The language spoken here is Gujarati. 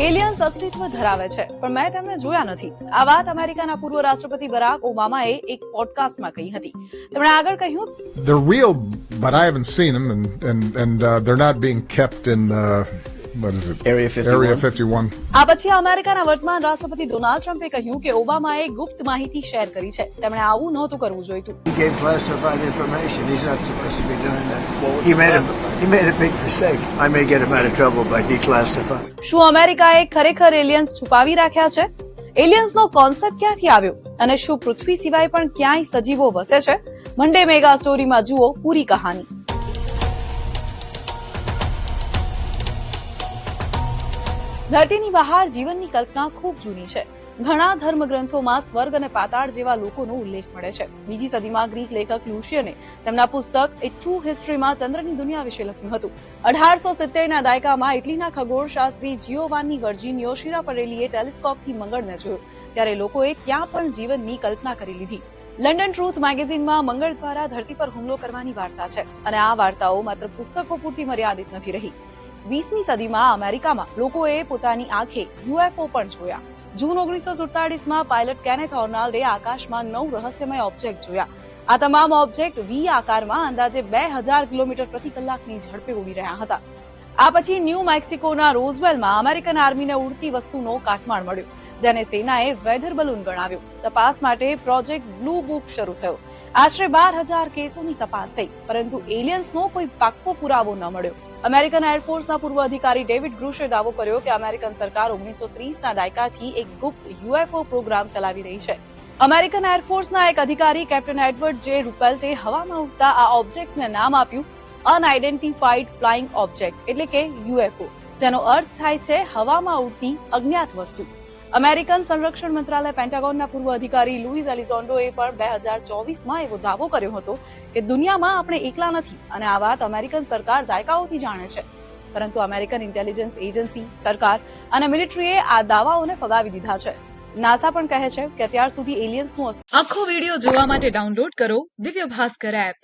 એલિયન્સ અસ્તિત્વ ધરાવે છે, પણ મેં તેમને જોયા નથી. આ વાત અમેરિકાના પૂર્વ રાષ્ટ્રપતિ બરાક ઓબામાએ એક પોડકાસ્ટમાં કહી હતી. તેમણે આગળ કહ્યું, They're real, but I haven't seen them, and they're not being kept in what is it? Area 51. Area 51. આ પછી અમેરિકાના વર્તમાન રાષ્ટ્રપતિ ડોનાલ્ડ ટ્રમ્પે કહ્યું કે ઓબામાએ ગુપ્ત માહિતી શેર કરી છે. તેમણે આવું નહોતું કરવું જોઈતું. He gave classified information. He's not supposed to be doing that. He made a big mistake. I may get him out of trouble by declassifying. શું અમેરિકાએ ખરેખર એલિયન્સ છુપાવી રાખ્યા છે? એલિયન્સનો કોન્સેપ્ટ ક્યાંથી આવ્યો અને શું પૃથ્વી સિવાય પણ ક્યાંય સજીવો વસે છે? મંડે મેગા સ્ટોરીમાં જુઓ પૂરી કહાની. ધરતીની બહાર જીવનની કલ્પના ખૂબ જૂની છે. ઘણા ધર્મગ્રંથોમાં સ્વર્ગ અને પાતાળ જેવા લોકોનો ઉલ્લેખ મળે છે. બીજી સદીમાં ગ્રીક લેખક લ્યુશિયને તેમના પુસ્તક એ ટ્રુ હિસ્ટ્રીમાં ચંદ્રની દુનિયા વિશે લખ્યું હતું. 1870ના દાયકામાં ઇટલીના ખગોળશાસ્ત્રી જિયોવાન્ની વર્જિનિયો શિરાપરેલીએ ટેલિસ્કોપથી મંગળને જોયું. ત્યારે લોકોએ ત્યાં પણ જીવનની કલ્પના કરી લીધી. લંડન ટ્રુથ મેગેઝિનમાં મંગળ દ્વારા ધરતી પર હુમલો કરવાની વાર્તા છે, અને આ વાર્તાઓ માત્ર પુસ્તકો પૂરતી મર્યાદિત નથી રહી. 20મી સદીમાં અમેરિકામાં લોકોએ પોતાની આંખે યુએફઓ પણ જોયા. જૂન 1947માં પાયલટ કેનેથ આર્નાલ્ડે આકાશમાં 9 રહસ્યમય ઓબ્જેક્ટ જોયા. આ તમામ ઓબ્જેક્ટ વી આકારમાં અંદાજે 2000 કિલોમીટર પ્રતિ કલાકની ઝડપે ઉડી રહ્યા હતા. આ પછી ન્યૂ મેક્સિકોના રોઝવેલમાં અમેરિકન આર્મીને ઉડતી વસ્તુનો કાટમાળ મળ્યો, જેને સેનાએ વેધર બલૂન ગણાવ્યો. તપાસ માટે પ્રોજેક્ટ બ્લુ બુક શરૂ થયો. આશરે 12000 કેસોની તપાસ થઈ, પરંતુ એલિયન્સનો કોઈ પાક્કો પુરાવો ન મળ્યો. અમેરિકન એરફોર્સના પૂર્વ અધિકારી ડેવિડ ગ્રુશે દાવો કર્યો કે અમેરિકન સરકાર 1930ના દાયકાથી એક ગુપ્ત યુએફઓ પ્રોગ્રામ ચલાવી રહી છે. અમેરિકન એરફોર્સના એક અધિકારી કેપ્ટન એડવર્ડ જે રૂપેલ્ટે હવામાં ઉડતા આ ઓબ્જેક્ટ્સને નામ આપ્યું અનઆઇડેન્ટિફાઈડ ફ્લાઇંગ ઓબ્જેક્ટ, એટલે કે યુએફઓ, જેનો અર્થ થાય છે હવામાં ઉડતી અજ્ઞાત વસ્તુ. અમેરિકન સંરક્ષણ મંત્રાલય પેન્ટાગોનના પૂર્વ અધિકારી લુઇસ એલિઝોન્ડોએ પણ 2024માં એવો દાવો કર્યો હતો કે દુનિયામાં આપણે એકલા નથી, અને આ વાત અમેરિકન સરકાર દાયકાઓથી જાણે છે. પરંતુ અમેરિકન ઇન્ટેલિજન્સ એજન્સી, સરકાર અને મિલિટરીએ આ દાવાઓને ફગાવી દીધા છે. નાસા પણ કહે છે કે અત્યાર સુધી એલિયન્સનું આખો વિડીયો જોવા માટે ડાઉનલોડ કરો દિવ્ય ભાસ્કર એપ.